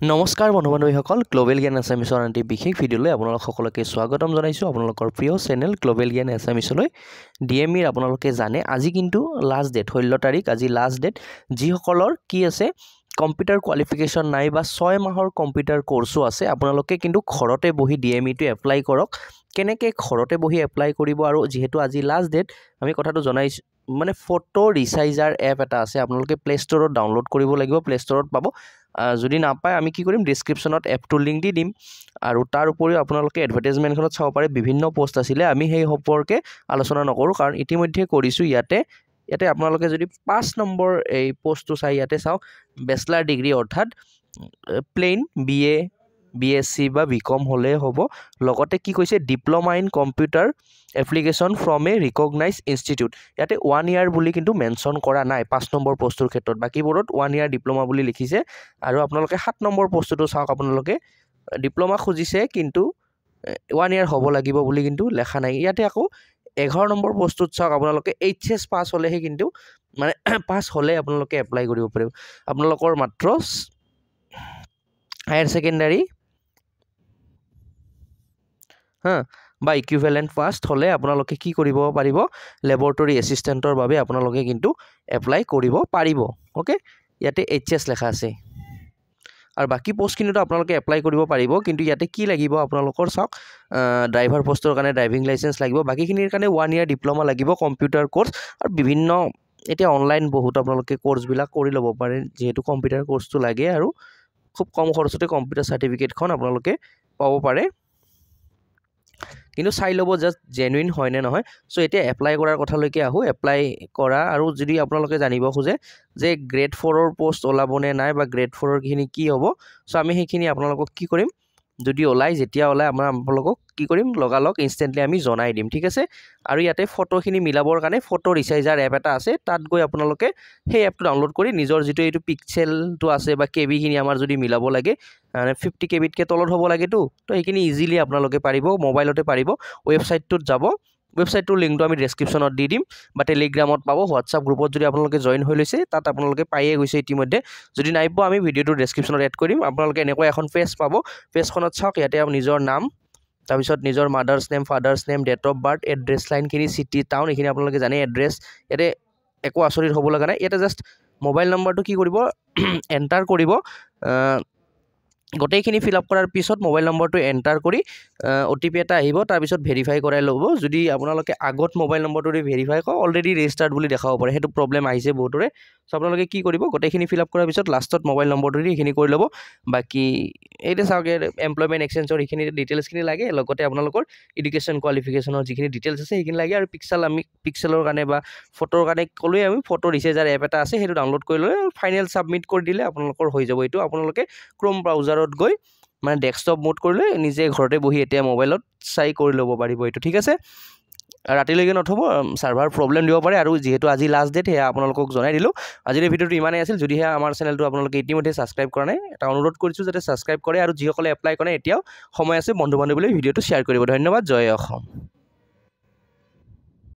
নমস্কাৰ বন্ধু বান্ধৱীসকল গ্লোবেল জ্ঞান এছামিছৰ আনটি বিশেষ ভিডিঅ'লৈ আপোনালোক সকলোকে স্বাগতম জনাইছোঁ আপোনালোকৰ প্ৰিয় চেনেল গ্লোবেল জ্ঞান এছামিছলৈ ডিএমইৰ আপোনালোকে জানে আজি কিন্তু লাষ্ট ডেট 16 তাৰিখ আজি লাষ্ট ডেট যিসকলৰ কি আছে কম্পিউটাৰ কোৱালিফিকেশ্যন নাই বা 6 মাহৰ কম্পিউটাৰ কোৰ্সো আছে আপোনালোকে কিন্তু ঘৰতে বহি ডিএমইটো এপ্লাই কৰক কেনেকৈ ঘৰতে বহি এপ্লাই কৰিব আৰু যেহেতু আজি লাষ্ট ডেট আমি কথাটো জনাইছোঁ মানে ফটো ৰিচাইজাৰ এপ এটা আছে আপোনালোকে প্লে ষ্টৰত ডাউনলোড কৰিব লাগিব প্লে ষ্টৰত পাব যদি নাপায় আমি কি কৰিম ডেসক্ৰিপশনত এপটোৰ লিংক দি দিম আৰু তাৰ উপৰিও আপোনালোকে এডভাৰটাইজমেণ্টখনত চাব পাৰে বিভিন্ন পোষ্ট আছিলে আমি সেই সম্পৰ্কে আলোচনা নকৰোঁ কাৰণ ইতিমধ্যে কৰিছোঁ ইয়াতে আপোনালোকে যদি 5 নম্বৰ এই পোষ্টটো চাই ইয়াতে চাওক বেচলাৰ ডিগ্ৰী অৰ্থাৎ প্লেইন বিএ বিএসসি বা বিকম হলে হ'ব লগতে কি কৈছে diploma in computer application from A recognise institute ইয়াতে 1 ইয়াৰ বুলি কিন্তু মেনশ্যন কৰা নাই 5 নম্বৰ পোষ্টৰ ক্ষেত্ৰত বাকিবোৰত 1 ইয়াৰ ডিপ্লোমা বুলি লিখিছে আৰু আপোনালোকে 7 নম্বৰ পোষ্টটো চাওক আপোনালোকে ডিপ্লোমা খুজিছে কিন্তু 1 ইয়াৰ হ'ব লাগিব বুলি কিন্তু লেখা নাই ইয়াতে আকৌ 11 নম্বৰ পোষ্টত চাওক আপোনালোকে এইচএছ পাস হলেহে কিন্তু মানে পাস হলে আপোনালোকে এপ্লাই কৰিব পাৰিব আপোনালোকৰ মাত্ৰ হায়াৰ সেকেন্ডাৰী বা ইকুইভ্যালেন্ট ফাৰ্স্ট হলে আপোনালোকে কি কৰিব পাৰিব ল্যাবৰেটৰী এসিস্ট্যান্টৰ বাবে আপোনালোকে কিন্তু এপ্লাই কৰিব পাৰিব ওকে ইয়াতে এইচএছ লেখা আছে আৰু বাকি পোষ্ট কিন্তু আপোনালোকে এপ্লাই কৰিব পাৰিব কিন্তু ইয়াতে কি লাগিব আপোনালোকৰ চাওক ড্ৰাইভাৰ পোষ্টৰ কাৰণে ড্ৰাইভিং লাইসেন্স লাগিব বাকিখিনিৰ কাৰণে 1 ইয়াৰ ডিপ্লোমা লাগিব কম্পিউটাৰ কোৰ্স আৰু বিভিন্ন এতিয়া অনলাইন বহুত আপোনালোকে কোৰ্স বিলাক কৰি ল'ব পাৰে যেহেতু কম্পিউটাৰ কোৰ্সটো লাগে আৰু খুব কম খৰচতে কম্পিউটাৰ সাৰ্টিফিকেটখন আপোনালোকে পাব পাৰে কিন্তু চাই লব জাস্ট জেনুইন হয় নে নহয় সো এতিয়া এপ্লাই কৰাৰ কথালৈকে আহো এপ্লাই কৰা আৰু যদি আপোনালোকে জানিব খোজে যে গ্ৰেড 4 ৰ পোষ্ট ওলাবনে নাই বা গ্ৰেড 4 ৰ কিখিনি কি হ'ব সো আমি সেইখিনি আপোনালোকক কি কৰিম যদি ওলাই যেতিয়া ওলাই আমৰা আপোনালোকক কি কৰিম লগালক ইনস্ট্যান্টলি আমি জনাই দিম ঠিক আছে আৰু ইয়াতে ফটোখিনি মিলাবৰ কাৰণে ফটো ৰিচাইজাৰ এপ এটা আছে তাত গৈ আপোনালোকে সেই এপটো ডাউনলোড কৰি নিজৰ যেটো এইটো পিক্সেলটো আছে বা কেবি খিনি আমাৰ যদি মিলাব লাগে 50 কেবিত কে তলত হ'ব লাগে তো এইখিনি ইজিলি আপোনালোকে পাৰিব মোবাইলতে পাৰিব ওয়েবসাইটটোত যাব ওয়েবসাইটটোৰ লিংকটো আমি ডেসক্ৰিপশনত দি দিম বা টেলিগ্ৰামত পাব হোৱাটসঅ্যাপ গ্ৰুপত যদি আপোনালোকে জয়েন হৈ লৈছে তাত আপোনালোকে পাইয়ে গৈছে ইতিমধ্যে যদি নাইব আমি ভিডিওটো ডেসক্ৰিপশনত এড কৰিম আপোনালোকে এনেকৈ এখন পেজ পাব পেজখনত চাওক ইয়াতে নিজৰ নাম তাৰপিছত নিজৰ mother's name father's name date of birth address লাইনখিনি সিটি টাউন এখিনি আপোনালোকে জানে এড্ৰেছ ইয়াতে একো আচৰিত হ'ব লগা নাই ইয়াতে জাস্ট মোবাইল নম্বৰটো কি কৰিব এন্টাৰ কৰিব গোটেইখিনি ফিল আপ কৰাৰ পিছত মোবাইল নম্বৰটো এন্টাৰ কৰি ওটিপি এটা আহিব তাৰ পিছত ভেৰিফাই কৰাই ল'ব যদি আপোনালোকে আগত মোবাইল নম্বৰটো দি ভেৰিফাই ক অলৰেডি ৰেজিষ্টাৰ্ড বুলি দেখাব পাৰে হেতু প্ৰবলেম আহিছে বহুতৰে সো আপোনালোকে কি কৰিব গোটেইখিনি ফিল আপ কৰাৰ পিছত লাষ্টত মোবাইল নম্বৰটো দি এখিনি কৰি ল'ব বাকি এইতে চাওকে এমপ্লয়মেন্ট এক্সচেঞ্জৰ এখিনি ডিটেইলছখিনি লাগে লগতে আপোনালোকৰ এডুকেশ্যন কোৱালিফিকেশ্যনৰ যিখিনি ডিটেইলছ আছে সেইখিনি লাগে আৰু পিক্সেল আমি পিক্সেলৰ কাৰণে বা ফটোৰ কাৰণে কলৈ আমি ফটো ৰিচাইজাৰ এপ এটা আছে হেতু ডাউনলোড কৰি লৈ ফাইনেল সাবমিট কৰি দিলে আপোনালোকৰ হৈ যাব এটো আপোনালোকে ক্ৰোম ব্ৰাউজাৰত গৈ মানে ডেস্কটপ মোড কৰিলে নিজে ঘৰতে বহি এতিয়া মোবাইলত চাই কৰি ল'ব পাৰিব এটো ঠিক আছে ৰাতিলৈকে নথব সাৰ্ভাৰ প্ৰবলেম দিব পাৰে আৰু যেহেতু আজি লাষ্ট ডেট হেয়া আপোনালোকক জনাই দিলো আজিৰ ভিডিওটো ইমানেই আছিল যদি হেয়া আমাৰ চেনেলটো আপোনালোকে ইতিমধ্যে সাবস্ক্ৰাইব কৰা নাই এটা অনুৰোধ কৰিছো যাতে সাবস্ক্ৰাইব কৰে আৰু যিসকলে এপ্লাই কৰে এতিয়াও সময় আছে বন্ধু বান্ধৱীলৈ ভিডিওটো শেয়াৰ কৰিব ধন্যবাদ জয় অসম